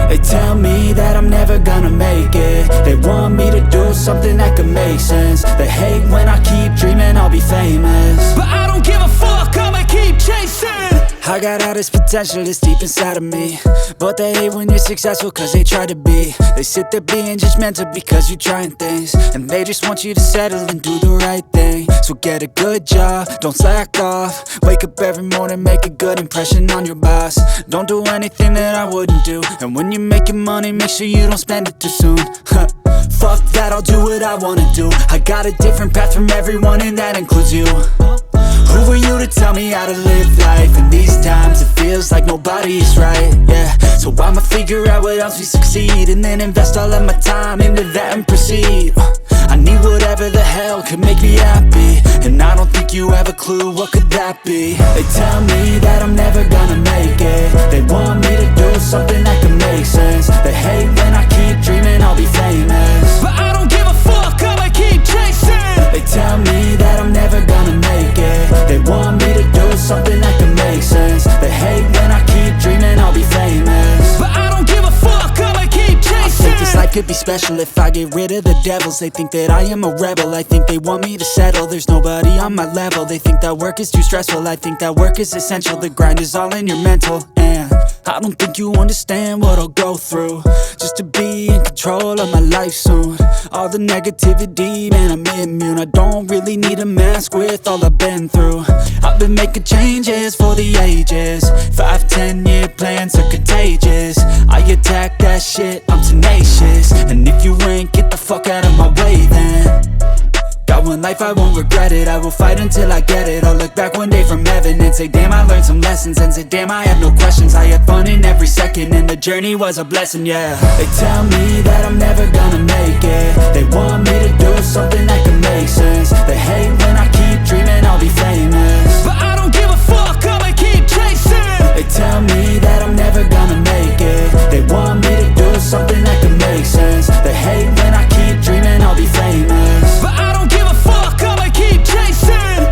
They tell me that I'm never gonna make it. They want me to do something that could make sense. They hate when I keep dreaming I'll be famous, but I don't give a fuck, I'ma keep chasing. I got all this potential that's deep inside of me, but they hate when you're successful cause they try to be. They sit there being judgmental because you're trying things, and they just want you to settle and do the right thing. So get a good job, don't slack off. Wake up every morning, make a good impression on your boss. Don't do anything that I wouldn't do, and when you're making money, make sure you don't spend it too soon. Fuck that, I'll do what I wanna do. I got a different path from everyone, and that includes you. Who are you to tell me how to live life? In these times it feels like nobody is right, yeah. So I'ma figure out what else we succeed, and then invest all of my time into that and proceed. I need whatever the hell could make me happy, and I don't think you have a clue what could that be. They tell me that I'm never gonna make it. They want me to do something that could make sense. They hate when I keep dreaming I'll be famous, but I don't give a fuck, I'ma keep chasing. They tell me that I'm never gonna make it. They want me to do something that can make sense. They hate when I keep dreaming I'll be famous, but I don't give a fuck, I'ma keep chasing. I think this life could be special if I get rid of the devils. They think that I am a rebel, I think they want me to settle. There's nobody on my level. They think that work is too stressful, I think that work is essential. The grind is all in your mental, and I don't think you understand what I'll go through just to be in control of my life soon. All the negativity, man, I'm immune. I don't really need a mask with all I've been through. I've been making changes for the ages. 5-10 year plans are contagious. I attack that shit, I'm tenacious. And if you ain't, get the fuck out of my way then. Got one life, I won't regret it. I will fight until I get it. I'll look back one day from heaven and say, damn, I learned some lessons. And say, damn, I had no questions. I had fun in every second, and the journey was a blessing, yeah. They tell me that I'm never gonna make it. They want me to do something that can make sense. They hate when I keep dreaming I'll be famous, but I don't give a fuck, I'ma keep chasing. They tell me that I'm never gonna make it. They want me to do something that can make sense. They hate when I keep dreaming I'll be famous, but I don't give a fuck, I'ma keep chasing.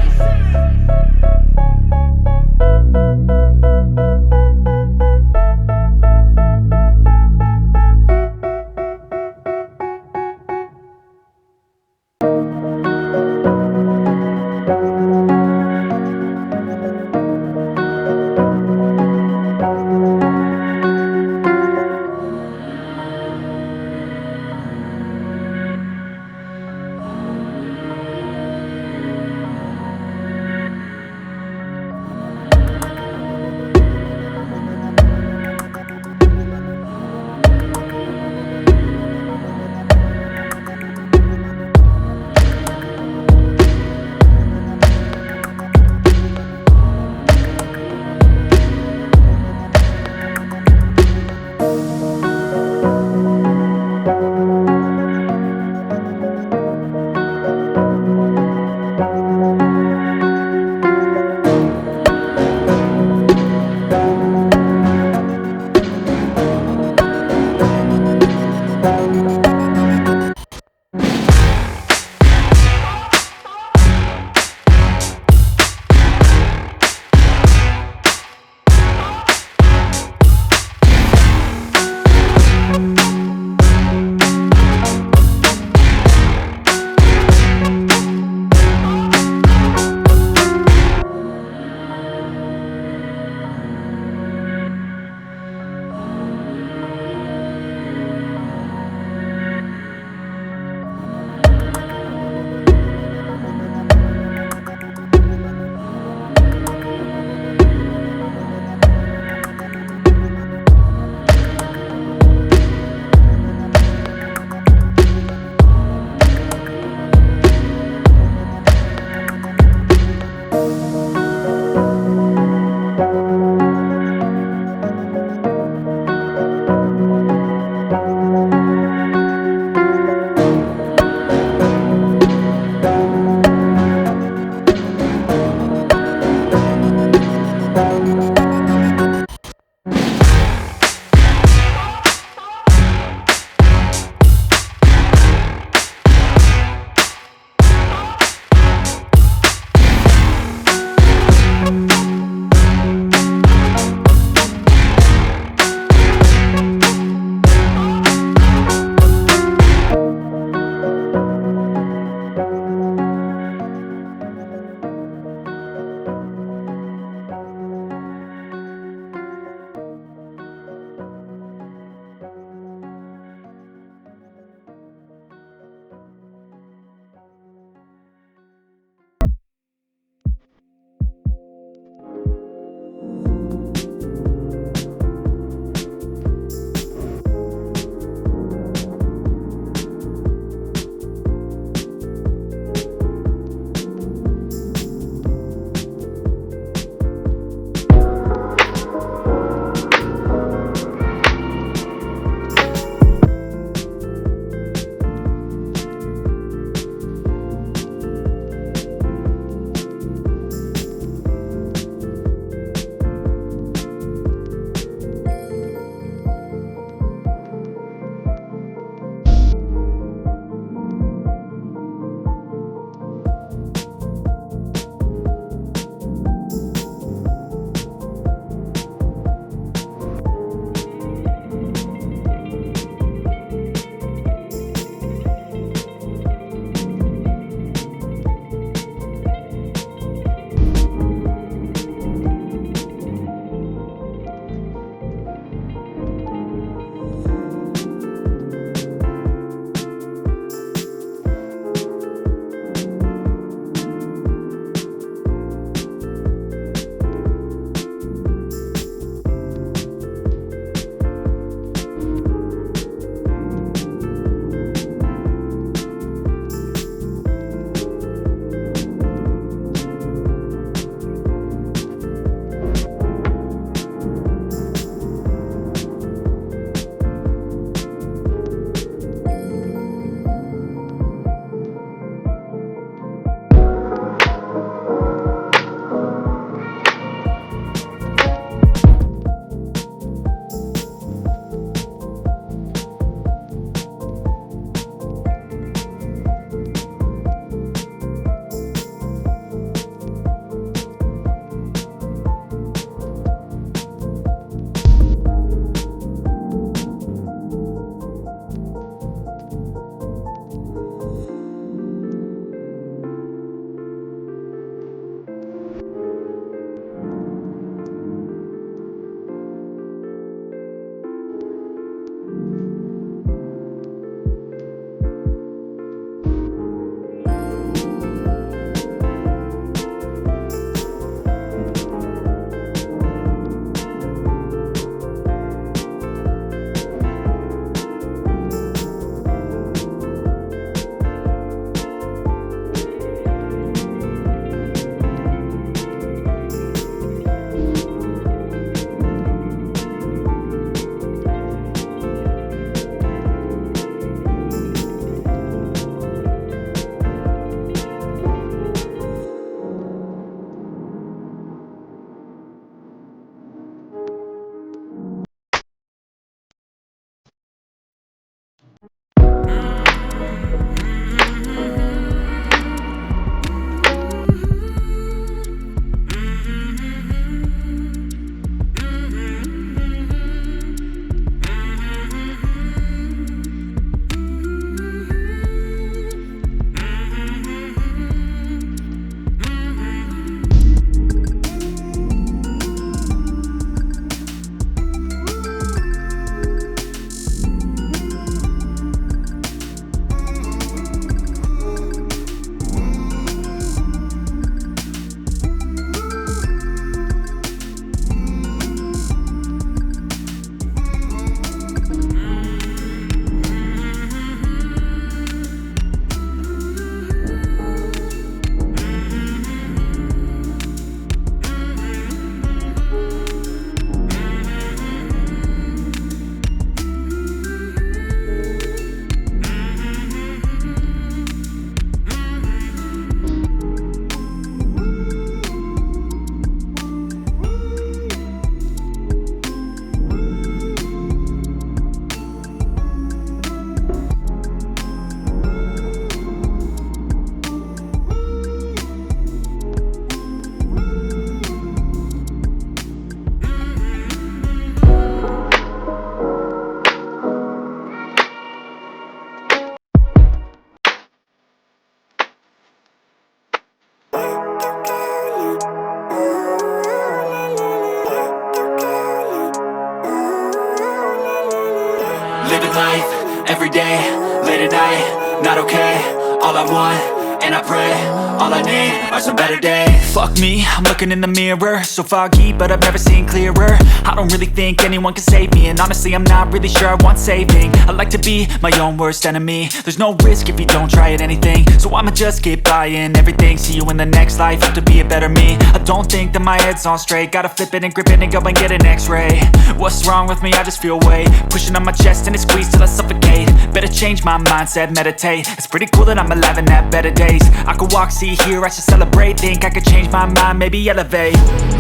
Living life, everyday, late at night, not okay. All I want, and I pray, all I need are some better days. Fuck me, I'm looking in the mirror, so foggy, but I've never seen clearer. I don't really think anyone can save me, and honestly I'm not really sure I want saving. I like to be my own worst enemy. There's no risk if you don't try at anything, so I'ma just keep buying everything. See you in the next life, have to be a better me. I don't think that my head's on straight, gotta flip it and grip it and go and get an x-ray. What's wrong with me? I just feel weight pushing on my chest and it squeezes till I suffocate. Better change my mindset, meditate. It's pretty cool that I'm alive and have better days. I could walk, see, hear, I should celebrate. Think I could change my mind, maybe elevate.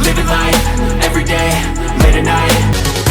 Living life, everyday, late at night,